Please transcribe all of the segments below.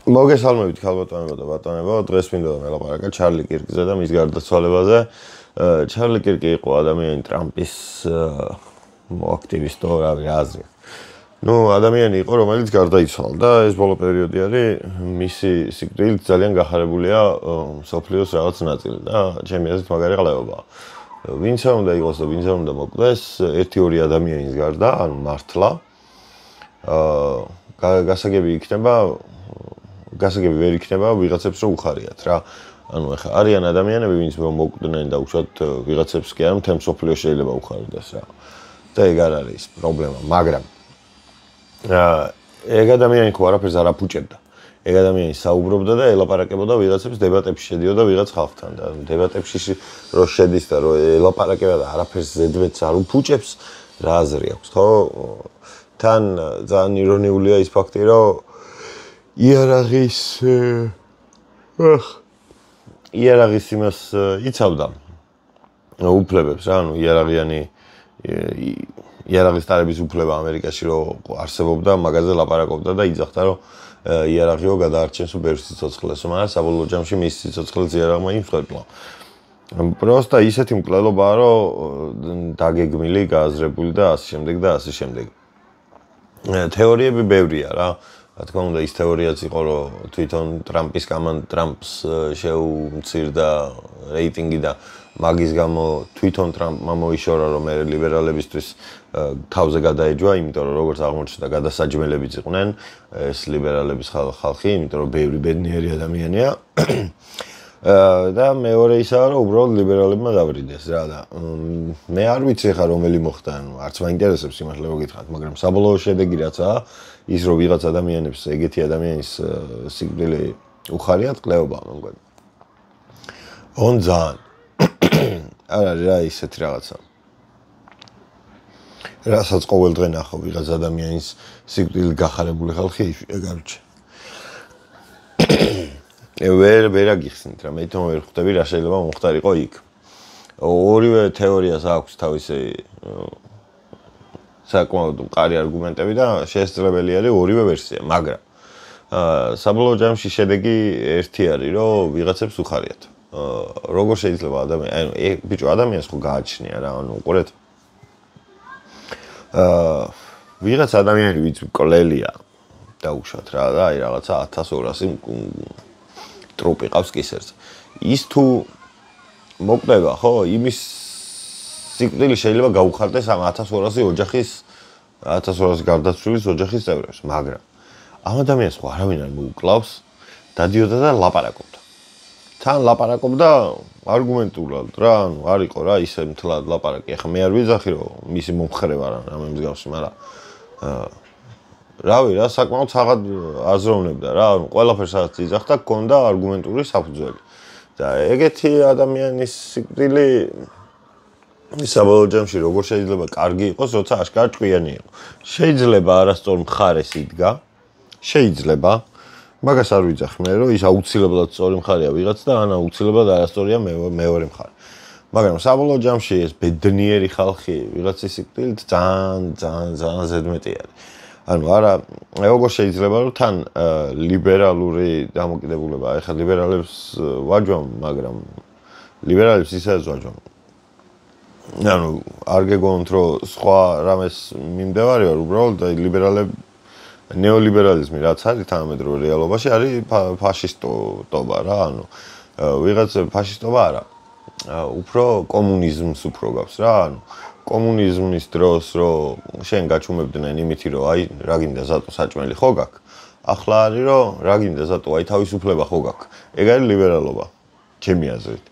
მოგესალმებით ქალბატონებო და ბატონებო, დღეს მინდა ველაპარაკო ჩარლი კირკზე და მის გარდაცვალებაზე. ჩარლი კირკი იყო ადამიანი ტრამპის აქტივისტო, რავი, აზრი. ადამიანი იყო, რომელიც გარდაიცვალა და ეს ბოლო პერიოდი არის მისი სიკვდილით ძალიან გახარებულია მსოფლიოს რაღაც ნაწილი და ჩემი აზრით მაგარი ყლევებაა. ვინც არ უნდა იყოს და ვინც არ უნდა მოკვდეს, 1-2 ადამიანის გარდა, ანუ მართლა გასაგები ვერ იქნება ვიღაცებს რო უხარიათ რა. ანუ ეხლა არიან ადამიანები, ვინც მოკვდნენ და უშუალოდ ვიღაცებს კი არა, მთელ მსოფლიოს შეიძლება უხარიდეს რა. და ეგ არ არის პრობლემა, მაგრამ ეგ ადამიანი ხო არაფერს არ აფუჭებდა. ეგ ადამიანი საუბრობდა და ელაპარაკებოდა ვიღაცებს დებატებში შედიოდა ვიღაც ხალხთან და დებატებში რო შედის და რო ელაპარაკება და არაფერს ზედმეტს არ უფუჭებს, რა აზრი აქვს, ხო? თან ძალიან ირონიულია ის ფაქტი, რომ იარაღის იმას იცავდა უფლებებს რა, ანუ იარაღის ტარების უფლება ამერიკაში რო არსებობდა, მაგაზე ლაპარაკობდა და იძახდა, რომ იარაღიო გადაარჩენს ბევრ სიცოცხლეს, მაგრამ საბოლოო ჯამში მის სიცოცხლეს იარაღმა იმსხვერპლა. პროსტა ისეთი მკვლელობაა, რომ დაგეგმილი, გააზრებული და ასე შემდეგ და ასე შემდეგ. თეორიები ბევრია რა. რა თქმა უნდა, ის თეორიაც იყო, რომ თვითონ ტრამპის კამანდ ტრამპს შეუმცირდა რეიტინგი და მაგის გამო თვითონ ტრამპმა მოიშორა, რომ მე ლიბერალებისთვის თავზე გადაეჯვა, იმიტომ რომ როგორც აღმოჩნდა, გადასაჯმელებიც იყვნენ ეს ლიბერალების ხალხი, იმიტომ რომ ბევრი ბედნიერი ადამიანია. და მეორე ისაა, რომ უბრალოდ ლიბერალებმა დავრიდეს რა და მე არ ვიცი ხა რომელი მოხდა, ანუ არც მაინტერესებს იმართლა რომ გითხრათ, მაგრამ საბოლოო შედეგი რაცაა, ის რომ ვიღაც ადამიანებს, ეგეთი ადამიანის სიკვდილი უხარიათ, ყლეობა მე მგონი. ძალიან არ არის რა ისეთი რაღაცა. რასაც ყოველდღე ნახო ვიღაც ადამიანის სიკვდილით გახარებული ხალხი, ეგ არ ვიცი. ვერ აგიხსნით რა, მე თვითონ ვერ ხვდები რა შეიძლება მოხდარიყო იქ. ორივე თეორიას აქვს თავისი საკმაოდ მყარი არგუმენტები და შესაძლებელი არის ორივე ვერსია, მაგრამ საბოლოო ჯამში შედეგი ერთი არის, რომ ვიღაცებს უხარიათ. როგორ შეიძლება ბიჭო, ადამიანს ხო გააჩნია რა, ანუ უყურეთ. ვიღაც ადამიანი ვინც მკვლელია დაუშვათ რა და აი რაღაცა 1200 ტრუპი ყავს კისერზე. ის თუ მოკვდება, ხო, იმის სიკვდილი შეიძლება გაუხარდეს ამ 1200 ოჯახის 1200 გარდაცვლილის ოჯახის წევრებს, მაგრამ ამ ადამიანს ხო არავინ არ მოუკლავს, დადიოდა და ლაპარაკობდა. თან ლაპარაკობდა არგუმენტულად რა, ანუ არ იყო რა ისე მთლად ლაპარაკი. ახლა მე არ ვიძახი, რომ მისი მომხრე ვარ რამე მსგავსი, მაგრამ რავი რა, საკმაოდ საღად აზროვნებდა რა, ანუ ყველაფერს სადაც იძახდა, ჰქონდა არგუმენტული საფუძველი. და ეგეთი ადამიანის სიკვდილი საბოლოო ჯამში როგორ შეიძლება კარგი იყოს, როცა აშკარად ჭკვიანი იყო. შეიძლება არასწორ მხარეს იდგა, შეიძლება, მაგას არ ვიძახი მე, რომ ის აუცილებლად სწორი მხარეა ვიღაც და ან აუცილებლად არასწორია მეორე მხარე. მაგრამ საბოლოო ჯამში ეს ბედნიერი ხალხი ვიღაცის სიკვდილით ძალიან ზედმეტი არის. ანუ არა, როგორ შეიძლება რომ თან ლიბერალური დამოკიდებულება, ეხლა ლიბერალებს ვაჯვამ, მაგრამ ლიბერალებს ისაც ვაჯვამ. ანუ არ გეგონთ რომ სხვა რამეს მიმდევარი ვარ, უბრალოდ ნეოლიბერალიზმი რაც არის თანამედროვე რეალობაში არის ფაშისტობა რა, ანუ ვიღაც ფაშისტობა არა. უფრო კომუნიზმს უფრო გავს რა, ანუ კომუნიზმის დროს რომ შენ გაჩუმებდნენ იმითი რომ აი რა გინდა ზატო საჭმელი ხო გაქვს, ახლა არის რომ რა გინდა ზატო აი თავისუფლება ხო გაქვს. ეგ არის ლიბერალობა ჩემი აზრით.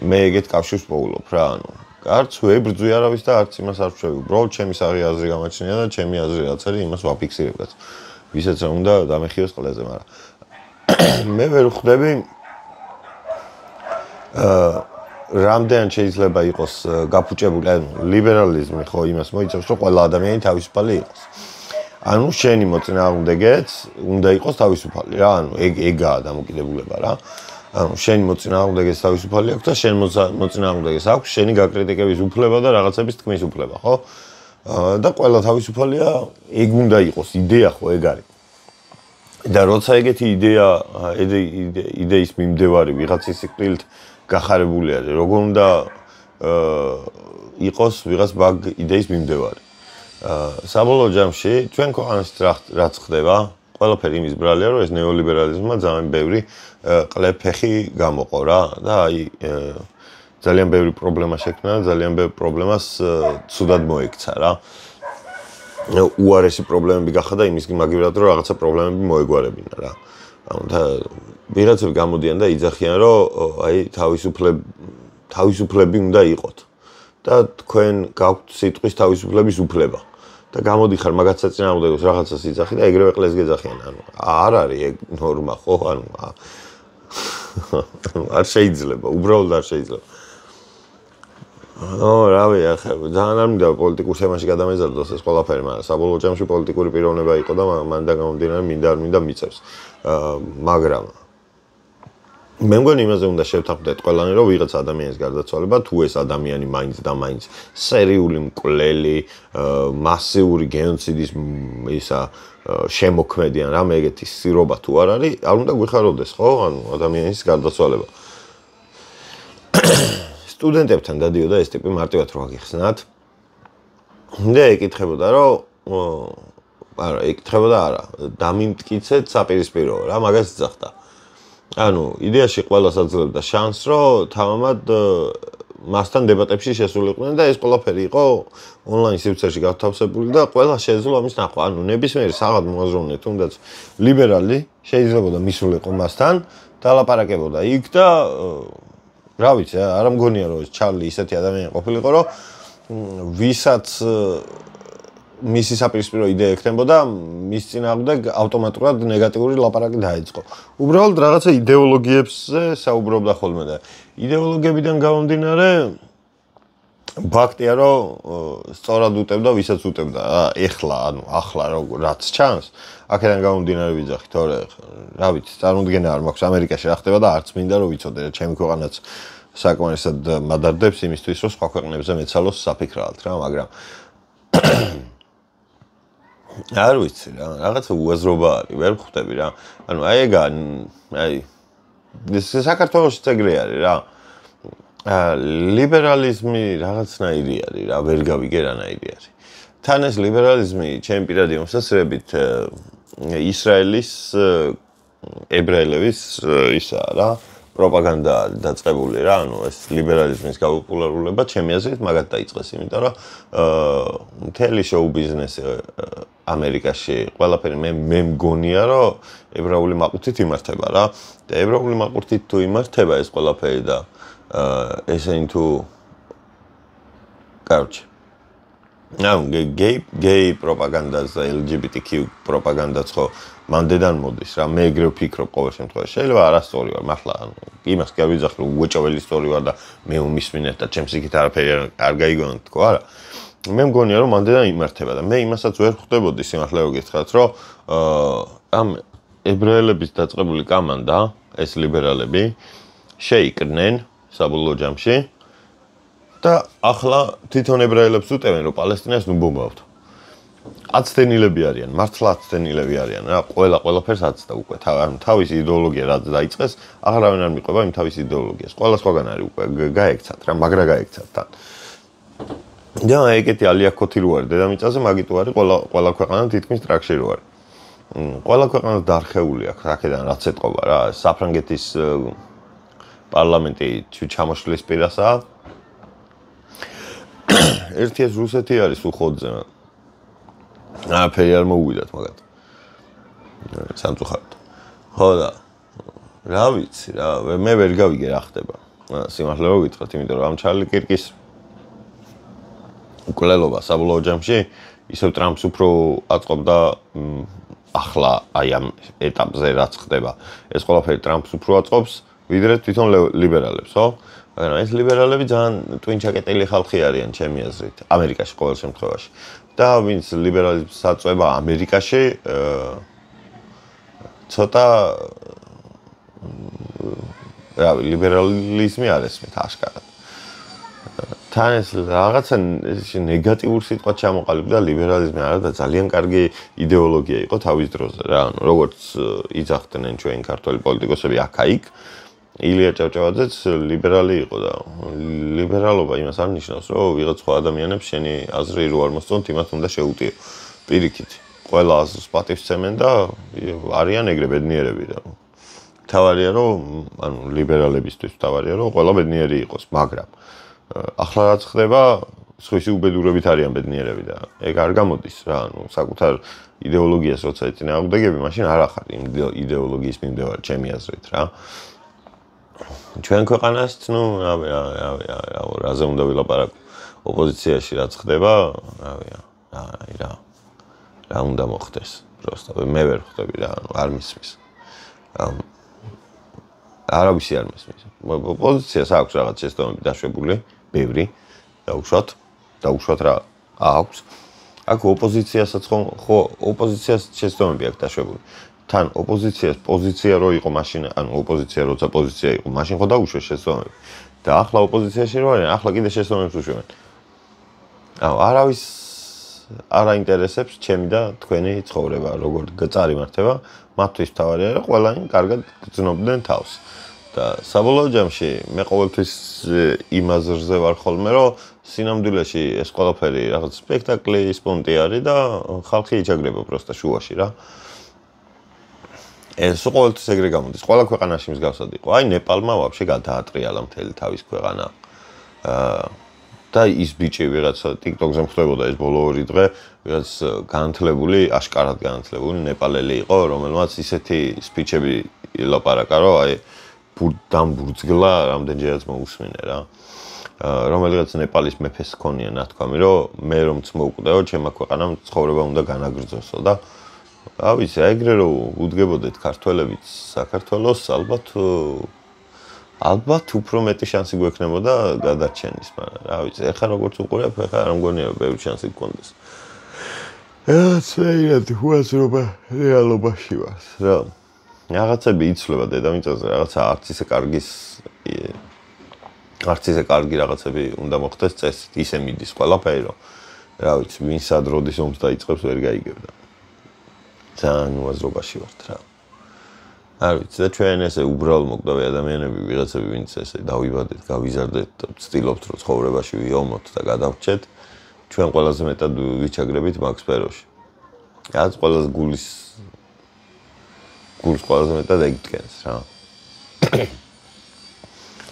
მე ეგეთ კავშირს პოულობ რა, ანუ არც ვებრძვი არავის და არც იმას არ ვშვები. უბრალოდ ჩემი საღი აზრი გამაჩნია და ჩემი აზრი რაც არის იმას ვაფიქსირებდაც. ვისაც რა უნდა დამეხიოს ყლეზე, მაგრამ მე ვერ ხვდები რამდენ შეიძლება იყოს გაფუჭებული, ანუ ლიბერალიზმი ხო იმას მოიცავს, რომ ყველა ადამიანი თავისუფალი იყოს. ანუ შენი მოწინააღმდეგეც უნდა იყოს თავისუფალი რა, ანუ ეგაა დამოკიდებულება რა. ანუ შენი მოწინააღმდეგეს თავისუფალი აქვს და შენ მოწინააღმდეგეს აქვს შენი გაკრიტიკების უფლება და რაღაცების თქმის უფლება, ხო? და ყველა თავისუფალია, ეგ უნდა იყოს, იდეა ხო ეგ არის. და როცა ეგეთი იდეის მიმდევარი ვიღაცის სიკვდილით გახარებული არის, როგორ უნდა იყოს ვიღაც ბაგ იდეის მიმდევარი. საბოლოო ჯამში ჩვენ ქვეყანაში რაც ხდება, ყველაფერი იმის ბრალია, რომ ეს ნეოლიბერალიზმმა ძალიან ბევრი ყლეფეხი გამოყო რა და აი ძალიან ბევრი პრობლემა შექმნა და ძალიან ბევრ პრობლემას ცუდად მოექცა რა. უარესი პრობლემები გახდა იმის მაგივრად რომ რაღაცა პრობლემები მოეგვარებინა რა. და ვიღაცები გამოდიან და იძახიან რომ აი თავისუფლები უნდა იყოთ. და თქვენ გაქვთ სიტყვის თავისუფლების უფლება. და გამოდიხარ მაგაც საწინააღმდეგოს რაღაცას იძახი და ეგრევე ყლეს გეძახიან. ანუ არ არის ეგ ნორმა ხო? ანუ არ შეიძლება, უბრალოდ არ შეიძლება. რავი, ახლა ძალიან არ მინდა პოლიტიკურ თემაში გადამეზარდოს ეს ყველაფერი, მაგრამ საბოლოო ჯამში პოლიტიკური პიროვნება იყო და მანდან გამომდინარე მინდა არ მინდა მიწევს. მაგრამ მე მგონი იმაზე უნდა შევთანხმდეთ ყველანი, რომ ვიღაც ადამიანის გარდაცვალება, თუ ეს ადამიანი მაინც და მაინც სერიული მკვლელი, მასიური გენოციდის ისა შემოქმედი ან რამე ეგეთი სირობა თუ არ არის, არ უნდა გვიხაროდეს, ხო? ანუ ადამიანის გარდაცვალება. სტუდენტებთან დადიოდა ეს ტიპი მარტივად რო აგიხსნათ. და ეკითხებოდა, რომ არა, ეკითხებოდა არა, დამიმტკიცეთ საპირისპირო რა, მაგას იძახდა. ანუ იდეაში ყველას აძლევდა შანსს, რომ თავამად მასთან დებატებში შესულიყვნენ და ეს ყველაფერი იყო ონლაინ სივრცეში გათავსებული და ყველა შეეძლო ამის ნახვა. ანუ ნებისმიერი საღად მოაზროვნე თუნდაც ლიბერალი შეიძლებოდა მისულიყო მასთან და ლაპარაკებოდა იქ და რა ვიცი, არ მგონია რომ ეს ჩარლი ისეთი ადამიანი ყოფილიყო, რომ ვისაც მისი საპირისპირო იდეა ექნებოდა, მის წინააღმდეგ ავტომატურად ნეგატიური ლაპარაკი დაეწყო. უბრალოდ რაღაცა იდეოლოგიებზე საუბრობდა ხოლმე და იდეოლოგიებიდან გამომდინარე ფაქტია, რომ სწორად უტევდა, ვისაც უტევდა. ეხლა, ანუ ახლა რაც ჩანს, აქედან გამომდინარე ვიძახით, თორე რა ვიცი, წარმოუდგენა არ მაქვს ამერიკაში რა ხდება და არც მინდა რომ ვიცოდე, ჩემი ქვეყანაც საკმარისად მადარდებს იმისთვის, რომ სხვა ქვეყნებზე მეცალოს საფიქრალთ რა, მაგრამ არ ვიცი რა, რაღაცა უაზრობა არის, ვერ ხვდები რა. ანუ აი ეგ აი საქართველოშიც ეგრე არის რა. ლიბერალიზმი რაღაცნაირი არის რა, ვერ გავიგე რანაირი არის. თან ეს ლიბერალიზმი ჩემი პირადი მოსასწრებით ისრაელის ებრაელების ისაა რა, პროპაგანდა დაწყებული რა, ანუ ეს ლიბერალიზმის გაუპოპულარულება ჩემი აზრით მაგათ დაიწყეს, იმიტომ რომ მთელი შოუ ბიზნესი ამერიკაში ყველაფერი მე მგონია რომ ებრაული მაყურთით იმართება რა და ებრაული მაყურთით თუ იმართება ეს ყველაფერი და ესენი თუ короче gay პროპაგანდას და LGBTQ პროპაგანდაც ხო მანდედან მოდის რა მე ეგრე ვფიქრობ ყოველ შემთხვევაში შეიძლება არასწორი ვარ მართლა იმას კი არ ვიძახი რომ უეჭველი ისტორია ვარ და მე უმისმინეთ და ჩემს იქით არაფერი არ გაიგონოთ თქო არა მე მგონია რომ მანდედან იმართება და მე იმასაც ვერ ხვდებოდი სიმართლე რომ გითხრათ რომ ამ ებრაელების დაწყებული კამანდა ეს ლიბერალები შეიკრნენ საბოლოო ჯამში და ახლა თვითონ ებრაელებს უტევენ რომ პალესტინას ნუბომბავთ აცდენილები არიან მართლა აცდენილები არიან რა ყველაფერს აცდა უკვე თავის იდეოლოგია რაც დაიწყეს აღარავინ არ მიყვება იმ თავის იდეოლოგიას ყველა სხვაგან არის უკვე გაექცათ რა მაგრა გაექცათ თან და ეგეთი ალია ქოთი რო არის დედამიწაზე მაგით არის ყველა ქვეყანა თითქმის ტრაქში რო არის ყველა ქვეყანა დარხეული აქვს აქედან რაც ეთყობა რა საფრანგეთის პარლამენტი ჩამოშლის პირასაა ერთი ეს რუსეთი არის უხოძე არაფერი არ მოუვიდათ მაგათ სამწუხაროდ ხო და რა ვიცი რა მე ვერ გავიგე რა ხდება სიმართლე რომ გითხრათ იმიტომ რომ ამ ჩარლი კირკის უკვლელობა საბოლოო ჯამში ისევ ტრამპს უფრო აწყობდა ახლა აი ამ ეტაპზე რაც ხდება ეს ყველაფერი ტრამპს უფრო აწყობს ვიდრე თვითონ ლიბერალებს ხო მაგრამ ეს ლიბერალები ძალიან ტვინჩაკეტილი ხალხი არიან ჩემი აზრით ამერიკაში ყოველ შემთხვევაში და ვინც ლიბერალიზმს აწვება ამერიკაში ცოტა რავი ლიბერალიზმი არ ესმით აშკარად თან ეს რაღაცა ნეგატიურ სიტყვას ჩამოყალიბდა ლიბერალიზმი არა და ძალიან კარგი იდეოლოგია იყო თავის დროზე რა. ანუ როგორც იძახდნენ ჩვენ ქართველი პოლიტიკოსები აქ-აიქ, ილია ჭავჭავაძეც ლიბერალი იყო და ლიბერალობა იმას არ ნიშნავს, რომ ვიღაც სხვა ადამიანებს შენი აზრი რო არ მოსწონთ, იმათ უნდა შეუტიო. პირიქით, ყველა აზრს პატივს სცემენ და არიან ეგრე ბედნიერები და თავარია რომ ანუ ლიბერალებისთვის თავარია რომ ყველა ბედნიერი იყოს, მაგრამ ახლა რაც ხდება, სხვისი უბედურებით არიან ბედნიერები და ეგ არ გამოდის რა, ანუ საკუთარ იდეოლოგიას როცა ეწინააღმდეგები, მაშინ არ ახარ იმ იდეოლოგიის მიმდევარი ჩემი აზრით რა. ჩვენ ქვეყანას, ნუ, რაზე უნდა ვილაპარაკო, ოპოზიციაში რაც ხდება, რა უნდა მოხდეს, პროსტა მე ვერ ხვდები რა, არ მისმის. არავის არ მისმის. ოპოზიციას აქვს რაღაც შეცდომები დაშვებული, ბევრი, დაუშვათ რა აქვს. აქ ოპოზიციასაც ხო ოპოზიციას შეცდომები აქვს დაშვებული. თან ოპოზიციას პოზიცია რო იყო მაშინ, ანუ ოპოზიცია როცა პოზიცია იყო, მაშინ ხო დაუშვეს შეცდომები. და ახლა ოპოზიციაში რო არიან, ახლა კიდე შეცდომებს უშვებენ. არავის არ აინტერესებს ჩემი და თქვენი ცხოვრება, როგორ წარიმართება, მათთვის თავარია რომ ყველანი კარგად გრძნობდნენ თავს. და საბოლოო ჯამში მე ყოველთვის იმ აზრზე ვარ ხოლმე, რომ სინამდვილეში ეს ყველაფერი რაღაც სპექტაკლი, სპონტი არის და ხალხი იჩაგრება პროსტა შუაში რა. ეს ყოველთვის ეგრე გამოდის. ყველა ქვეყანაში მსგავსად იყო. აი ნეპალმა ვაფშე გადაატრიალა მთელი თავის ქვეყანა. და ის ბიჭი ვიღაცა TikTok-ზე მხდებოდა ეს ბოლო 2 დღე, ვიღაც განათლებული, აშკარად განათლებული ნეპალელი იყო, რომელმაც ისეთი სპიჩები ილაპარაკა, რომ აი დამბურძგლა რამდენჯერაც მოусმინე რა. რომელიღაც ნეპალის მეფეს ჰქონია ნათქვამი, რომ მე რომც მოვკვდეო, ჩემმა ქვეყანამ ცხოვრება უნდა განაგრძოსო და რა ვიცი, ეგრე რომ უდგებოდეთ ქართველებიც საქართველოს, ალბათ უფრო მეტი შანსი გვექნებოდა გადარჩენის, მაგრამ რა ვიცი, ეხლა როგორც უყურებ, ეხლა არ მგონია ბევრი შანსი გქონდეს. შეიძლება უაზრობა რეალობაში ვარ, რა. რაღაცები იცვლება დედამიწაზე, რაღაცა არც ისე კარგი რაღაცები უნდა მოხდეს წესით, ისე მიდის ყველაფერი, რომ რა ვიცი, ვინ სად როდის ომს დაიწყებს ვერ გაიგებდა. ძალიან უაზრობაში ვართ რა. არ ვიცი და ჩვენ ესე უბრალო მოკვდავი ადამიანები ვიღაცები ვინც ესე დავიბადეთ, გავიზარდეთ, ვცდილობთ რომ ცხოვრებაში ვიომოთ და გადავრჩეთ, ჩვენ ყველაზე მეტად ვიჩაგრებით მაგ სფეროში. რაც ყველაზე გულს ყველაზე მეტად ეგდგენს რა.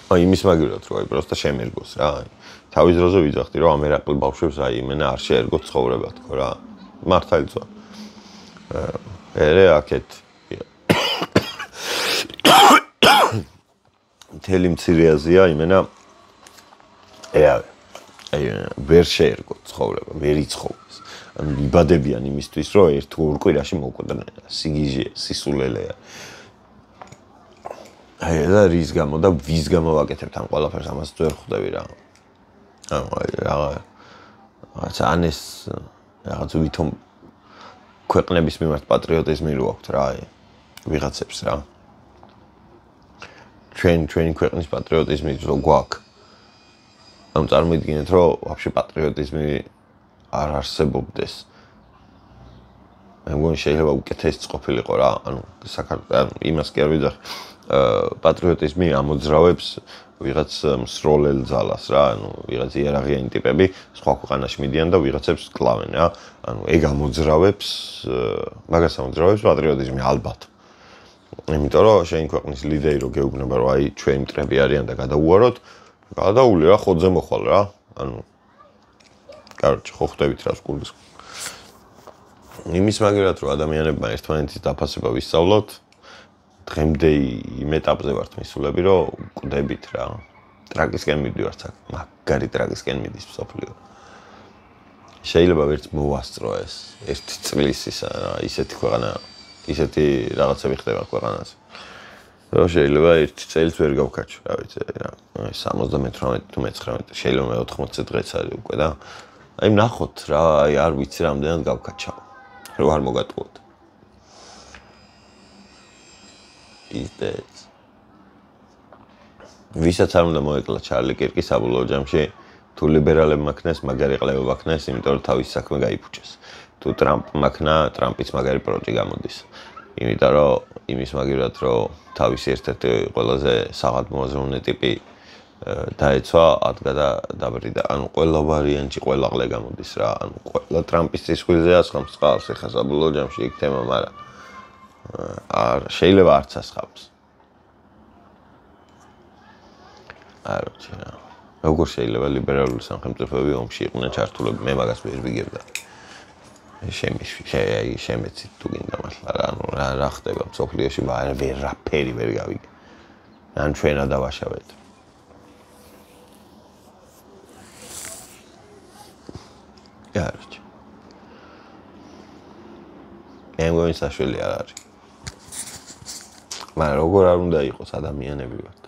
აი იმის მაგივრად რომ აი პროსტა შემერგოს რა. თავის დროზე ვიძახდი რომ ამერაკლ ბავშვებს აი იმენა არ შეერგოთ ცხოვრება თქო რა. მართალი ძვა. ერე აქეთ მთელი მცირე აზია იმენა ვერ შეერგოთ ცხოვრება, ვერ იცხოვდეს. ანუ იბადებიან იმისთვის, რომ ერთ-ორ კვირაში მოვკვდნენ. სიგიჟე, სისულელეა. აი და რის გამო და ვის გამო ვაკეთებთ ამ ყველაფერს, ამას ვერ ხვდები რა. ანუ ან ეს რაღაც ვითომ ქვეყნების მიმართ პატრიოტიზმი რო აქვთ რა, ვიღაცებს რა. ჩვენი ქვეყნის პატრიოტიზმი რო გვაქვს. ანუ წარმოიდგინეთ, რომ ვაფშე პატრიოტიზმი არ არსებობდეს. მე მგონი შეიძლება უკეთესი ყოფილიყო რა, ანუ იმას კი არ ვიძახი. პატრიოტიზმი ამოძრავებს ვიღაც მსროლელ ძალას რა, ანუ ვიღაც იერარქიიანი ტიპები სხვა ქვეყანაში მიდიან და ვიღაცებს კლავენ რა. ანუ ეგ ამოძრავებს, მაგას ამოძრავებს პატრიოტიზმი ალბათ. იმიტომ რომ შენი ქვეყნის ლიდერი რო გეუბნება რომ აი ჩვენი მტრები არიან და გადაუვაროთ, გადაული რა ხოძე მოხვალ რა. ანუ კაროჩე ხო ხვდებით რა სკულის. იმის მაგერად რომ ადამიანებმა ერთმანეთის დაფასება ვისწავლოთ, დღემდე იმ ეტაპზე ვართ მისულები, რომ კვდებით რა. ტრაგისკენ მივდივართ აქ, მაგარი ტრაგისკენ მიდის მსოფლიო. შეიძლება ვერც მოვასწრო ეს ერთი წლის ისეთი ქვეყანა, ისეთი რაღაცები ხდება ქვეყანაზე. რომ შეიძლება ერთი წელიც ვერ გავქაჩო, რა ვიცი, რა. 78 თუ 19, შეიძლება 80 დღეც არის უკვე და აი ნახოთ რა, აი არ ვიცი რამდენად გავქაჩავ. რო არ მოგატყუოთ. ვისაც არ უნდა მოეკლა ჩარლი კირკი საბოლოო ჯამში თუ ლიბერალებმა ქნეს მაგარი ყლებობა ქნეს, იმიტომ რომ თავის საქმე გაიფუჭეს. თუ ტრამპმა ქნა, ტრამპის მაგარი პროჭი გამოდის. იმიტომ რომ იმის მაგივრად რომ თავის ერთ-ერთი ყველაზე საღადმოაზროვნე ტიპი დაეცვა, ადგა და დაბრიდა. ანუ ყველა ვარიანტი, ყველა ყლე გამოდის რა. ანუ ყველა ტრამპის ცისხვილზე ასხამს წყალს, ეხლა საბოლოო ჯამში იქ თემა, მაგრამ შეიძლება არც ასხამს. არა, როგორ შეიძლება ლიბერალური სახელმწიფოები ომში იყვნენ ჩართულები? მე მაგას ვერ ვიგებდა. შემეცით თუ გინდა მართლა რა, ანუ რა ხდება მსოფლიოში, ვერაფერი ვერ გავიგე. ან ჩვენა დავაშავეთ. კაროჩ. მე მგონი საშველი არ არის. მაგრამ როგორ არ უნდა იყოს ადამიანები ვართ.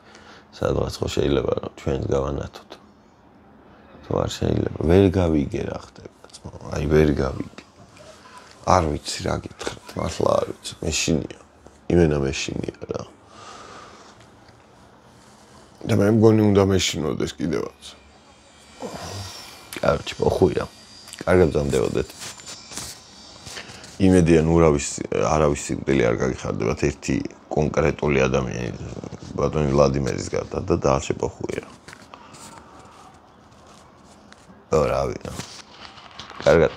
სადღაც ხო შეიძლება რომ ჩვენს გავანათოთ. თუ არ შეიძლება, ვერ გავიგე რა ხდება, ძმა. აი ვერ გავიგე. არ ვიცი რა გითხრათ, მართლა არ ვიცი. მეშინია. იმენა მეშინია რა. და მე მგონი უნდა მეშინოდეს კიდევაც. კაროჩ, პოხუია. კარგად გამდევოდეთ. იმედიან არავის სიკვდილი არ გაგიხარდებათ ერთი კონკრეტული ადამიანი ბატონი ვლადიმერის გარდა და დალ შეპოხუია. რა ვიცი. კარგად